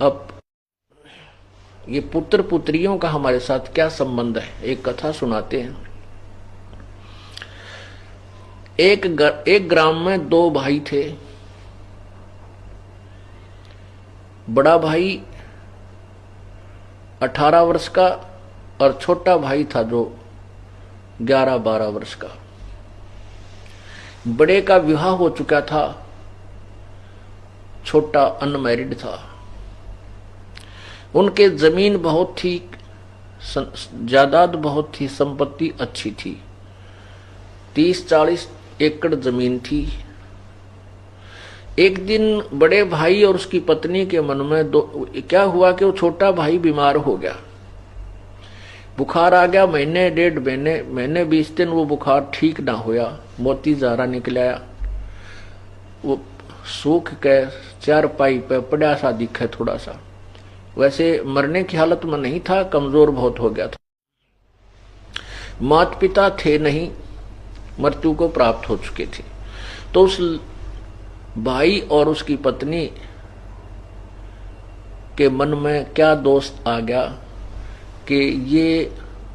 अब ये पुत्र पुत्रियों का हमारे साथ क्या संबंध है, एक कथा सुनाते हैं। एक ग्राम में दो भाई थे। बड़ा भाई 18 वर्ष का और छोटा भाई था जो 11-12 वर्ष का। बड़े का विवाह हो चुका था, छोटा अनमैरिड था। उनके जमीन बहुत थी, जायदाद बहुत थी, संपत्ति अच्छी थी, 30-40 एकड़ जमीन थी। एक दिन बड़े भाई और उसकी पत्नी के मन में क्या हुआ कि वो छोटा भाई बीमार हो गया, बुखार आ गया। महीने 1.5 महीने 20 दिन वो बुखार ठीक ना होया, मोती जारा निकल आया। वो सूख के चारपाई पे पड़ा सा दिखे, थोड़ा सा, वैसे मरने की हालत में नहीं था, कमजोर बहुत हो गया था। माता पिता थे नहीं, मृत्यु को प्राप्त हो चुके थे। तो उस भाई और उसकी पत्नी के मन में क्या दोष आ गया कि ये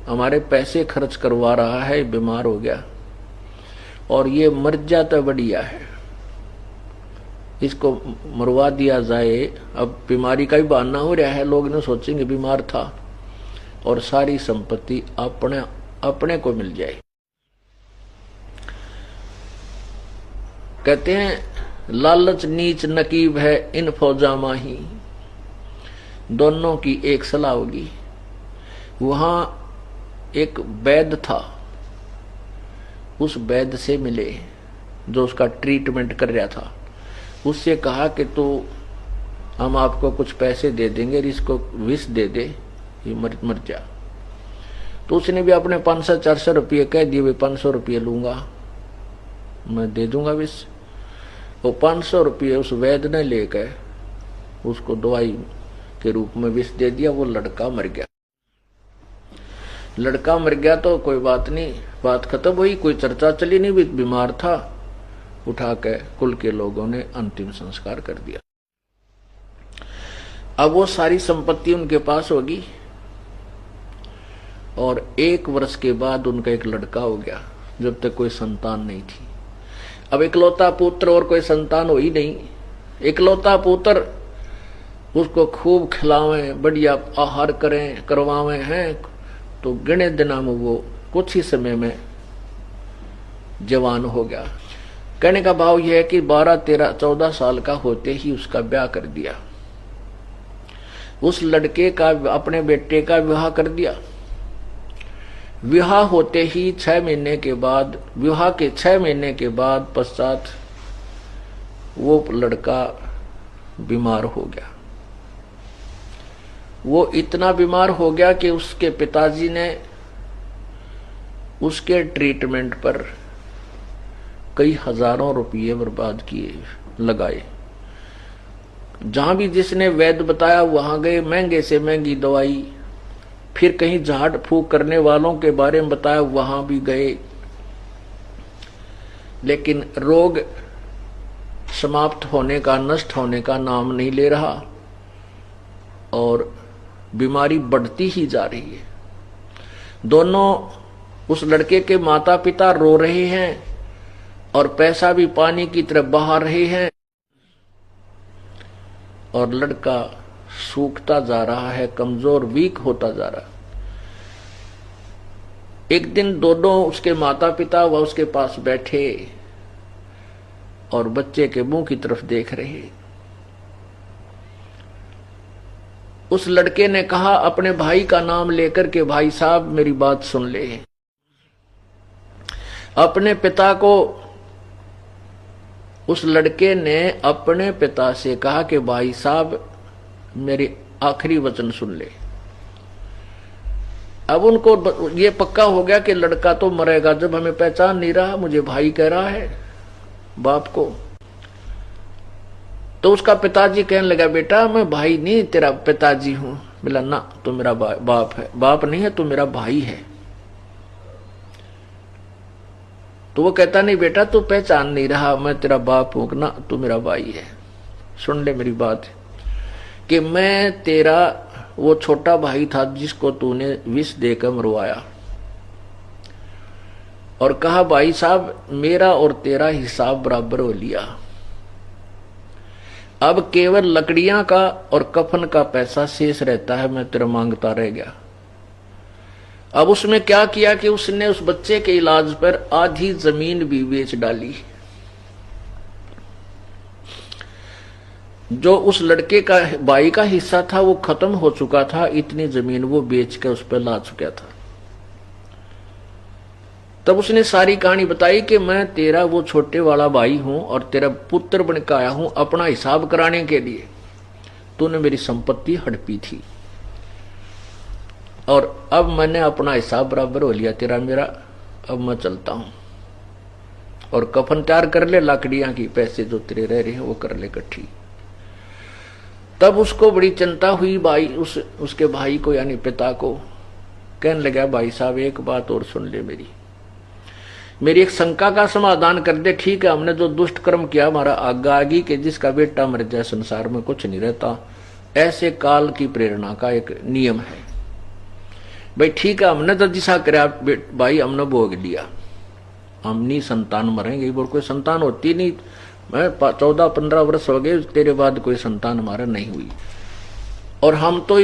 हमारे पैसे खर्च करवा रहा है, बीमार हो गया, और ये मर जाता बढ़िया है, इसको मरवा दिया जाए। अब बीमारी का ही बहाना हो रहा है, लोग ने सोचेंगे बीमार था, और सारी संपत्ति अपने को मिल जाए। कहते हैं लालच नीच नकीब है इन फौजा माही। दोनों की एक सलाह होगी। वहां एक वैद्य था, उस वैद्य से मिले जो उसका ट्रीटमेंट कर रहा था। उससे कहा कि तो हम आपको कुछ पैसे दे देंगे, इसको विष दे दे, ये मर जा। तो उसने भी अपने 500-400 रुपये कह दिए, 500 रुपये लूंगा, मैं दे दूंगा विष। वो 500 रुपये उस वैद्य ने लेकर उसको दवाई के रूप में विष दे दिया। वो लड़का मर गया। लड़का मर गया तो कोई बात नहीं, बात खत्म हुई, कोई चर्चा चली नहीं, बीमार था। उठा के कुल के लोगों ने अंतिम संस्कार कर दिया। अब वो सारी संपत्ति उनके पास होगी, और 1 वर्ष के बाद उनका एक लड़का हो गया, जब तक कोई संतान नहीं थी। अब इकलौता पुत्र, और कोई संतान हो ही नहीं। इकलौता पुत्र, उसको खूब खिलावें, बढ़िया आहार करवावें हैं, तो गिने दिनों में वो कुछ ही समय में जवान हो गया। कहने का भाव यह है कि 12, 13, 14 साल का होते ही उसका ब्याह कर दिया। उस लड़के का, अपने बेटे का विवाह कर दिया। विवाह होते ही 6 महीने के बाद, विवाह के 6 महीने के बाद पश्चात वो लड़का बीमार हो गया। वो इतना बीमार हो गया कि उसके पिताजी ने उसके ट्रीटमेंट पर कई हजारों रुपये बर्बाद किए, लगाए। जहां भी जिसने वैद्य बताया वहां गए, महंगे से महंगी दवाई। फिर कहीं झाड़ फूक करने वालों के बारे में बताया, वहां भी गए, लेकिन रोग समाप्त होने का, नष्ट होने का नाम नहीं ले रहा, और बीमारी बढ़ती ही जा रही है। दोनों, उस लड़के के माता पिता रो रहे हैं, और पैसा भी पानी की तरह बहा रहे हैं, और लड़का सूखता जा रहा है, कमजोर, वीक होता जा रहा है। एक दिन दोनों, उसके माता पिता वह उसके पास बैठे और बच्चे के मुंह की तरफ देख रहे। उस लड़के ने कहा अपने भाई का नाम लेकर के, भाई साहब मेरी बात सुन ले। अपने पिता को, उस लड़के ने अपने पिता से कहा कि भाई साहब मेरी आखिरी वचन सुन ले। अब उनको ये पक्का हो गया कि लड़का तो मरेगा, जब हमें पहचान नहीं रहा, मुझे भाई कह रहा है बाप को। तो उसका पिताजी कहने लगा, बेटा मैं भाई नहीं तेरा पिताजी हूं। बोला ना, तू मेरा बाप है। बाप नहीं है, तू मेरा भाई है। तो वो कहता, नहीं बेटा तू पहचान नहीं रहा, मैं तेरा बाप हूं ना, तू मेरा भाई है, सुन ले मेरी बात। कि मैं तेरा वो छोटा भाई था जिसको तूने विष देकर मरवाया, और कहा भाई साहब मेरा और तेरा हिसाब बराबर हो लिया, अब केवल लकड़ियां का और कफन का पैसा शेष रहता है, मैं तेरा मांगता रह गया। अब उसने क्या किया कि उसने उस बच्चे के इलाज पर आधी जमीन भी बेच डाली। जो उस लड़के का भाई का हिस्सा था वो खत्म हो चुका था, इतनी जमीन वो बेच कर उस पर ला चुका था। तब उसने सारी कहानी बताई कि मैं तेरा वो छोटे वाला भाई हूं और तेरा पुत्र बनकर आया हूं अपना हिसाब कराने के लिए। तूने मेरी संपत्ति हड़पी थी और अब मैंने अपना हिसाब बराबर हो लिया तेरा मेरा, अब मैं चलता हूं और कफन तैयार कर ले, लाकड़ियां की पैसे जो तेरे रह रहे हैं वो कर ले इकट्ठी। तब उसको बड़ी चिंता हुई, भाई उसके भाई को यानी पिता को। कहने लगा भाई साहब एक बात और सुन ले, मेरी एक शंका का समाधान कर दे। ठीक है हमने जो दुष्ट कर्म किया हमारा आगा आगी के जिसका बेटा मर जाए संसार में कुछ नहीं रहता, ऐसे काल की प्रेरणा का एक नियम है भाई। ठीक है हमने तो जिसा कराया भाई हमने भोग लिया, हम नहीं संतान मरेंगे, बोल कोई संतान होती नहीं, मैं 14-15 वर्ष हो गए तेरे बाद कोई संतान हमारा नहीं हुई, और हम तो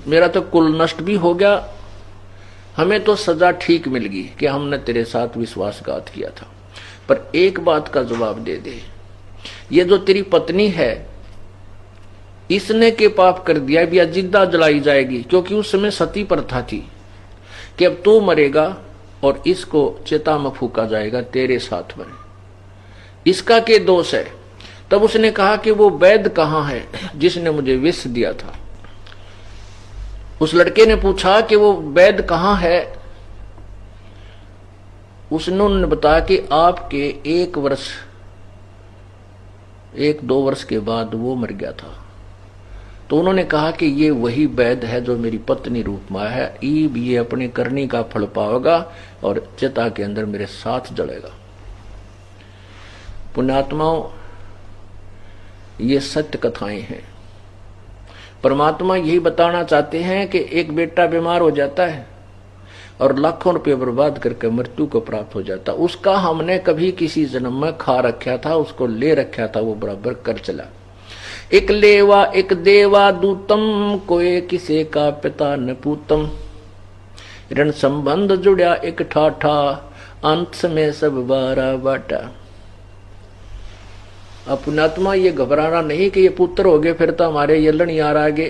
मेरा तो कुल नष्ट भी हो गया, हमें तो सजा ठीक मिल गई कि हमने तेरे साथ विश्वासघात किया था। पर एक बात का जवाब दे दे, ये जो तेरी पत्नी है इसने के पाप कर दिया भी जिंदा जलाई जाएगी, क्योंकि उस समय सती प्रथा थी कि अब तू मरेगा और इसको चिता में फूका जाएगा तेरे साथ में, इसका क्या दोष है। तब उसने कहा कि वो वैद्य कहाँ है जिसने मुझे विष दिया था। उस लड़के ने पूछा कि वो वैद्य कहाँ है। उसने बताया कि आपके 1-2 वर्ष के बाद वो मर गया था। तो उन्होंने कहा कि ये वही वैद्य है जो मेरी पत्नी रूप में है, ये अपनी करनी का फल पाएगा और चिता के अंदर मेरे साथ जलेगा। पुण्यात्माओं ये सत्य कथाएं हैं। परमात्मा यही बताना चाहते हैं कि एक बेटा बीमार हो जाता है और लाखों रुपए बर्बाद करके मृत्यु को प्राप्त हो जाता, उसका हमने कभी किसी जन्म में खा रखा था, उसको ले रखा था, वो बराबर कर चला। एक लेवा एक देवा दूतम, कोई किसे का पिता न पूतम, ऋण संबंध जुड़ा एक ठाठा, अंत में सब बारा बाटा। पुण्यात्मा ये घबराना नहीं कि ये पुत्र हो गए फिर तो हमारे ये लड़ यार आगे,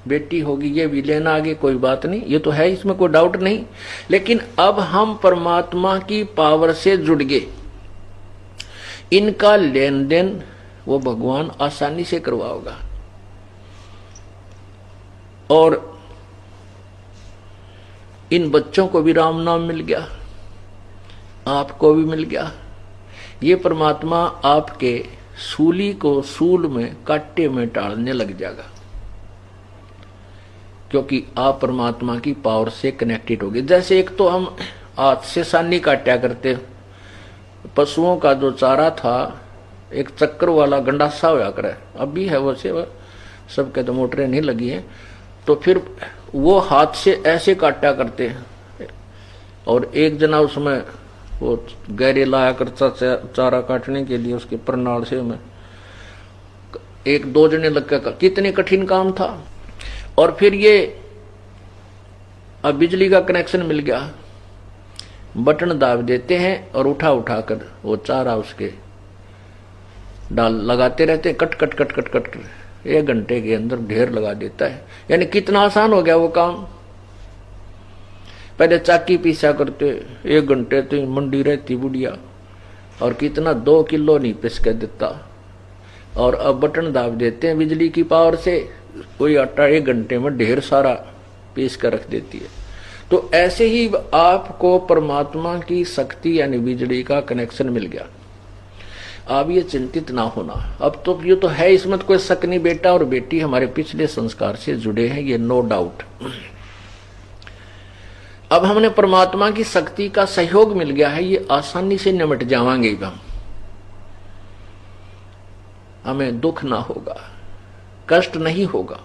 बेटी होगी ये भी लेना आगे, कोई बात नहीं, ये तो है इसमें कोई डाउट नहीं। लेकिन अब हम परमात्मा की पावर से जुड़ गए, इनका लेन देन वो भगवान आसानी से करवाओगा। और इन बच्चों को भी राम नाम मिल गया, आपको भी मिल गया। ये परमात्मा आपके सूली को सूल में कांटे में टालने लग जाएगा, क्योंकि आप परमात्मा की पावर से कनेक्टेड हो गए। जैसे एक तो हम हाथ से सानी काटा करते, पशुओं का जो चारा था एक चक्कर वाला गंडासा होया करे, अब भी है वैसे, सबके तो मोटरें नहीं लगी हैं, तो फिर वो हाथ से ऐसे काटा करते हैं। और एक जना उसमें वो गहरे लाया करता चारा काटने के लिए, उसके प्रणाल से में 1-2 जने लग कर, कितने कठिन काम था। और फिर ये अब बिजली का कनेक्शन मिल गया, बटन दाब देते हैं और उठा उठा कर वो चारा उसके डाल लगाते रहते हैं, cut cut cut cut cut 1 घंटे के अंदर ढेर लगा देता है। यानी कितना आसान हो गया वो काम। पहले चाकी पीसा करते 1 घंटे तो मंडी रहती बुढ़िया, और कितना 2 किलो नहीं पिस के देता, और अब बटन दाब देते हैं बिजली की पावर से, कोई आटा 1 घंटे में ढेर सारा पीस कर रख देती है। तो ऐसे ही आपको परमात्मा की शक्ति यानी बिजली का कनेक्शन मिल गया। आप ये चिंतित ना होना, अब तो ये तो है, इसमें तो कोई शक नहीं, बेटा और बेटी हमारे पिछले संस्कार से जुड़े हैं, ये नो डाउट। अब हमने परमात्मा की शक्ति का सहयोग मिल गया है, ये आसानी से निमट जावांगे हम, हमें दुख ना होगा। कष्ट नहीं होगा।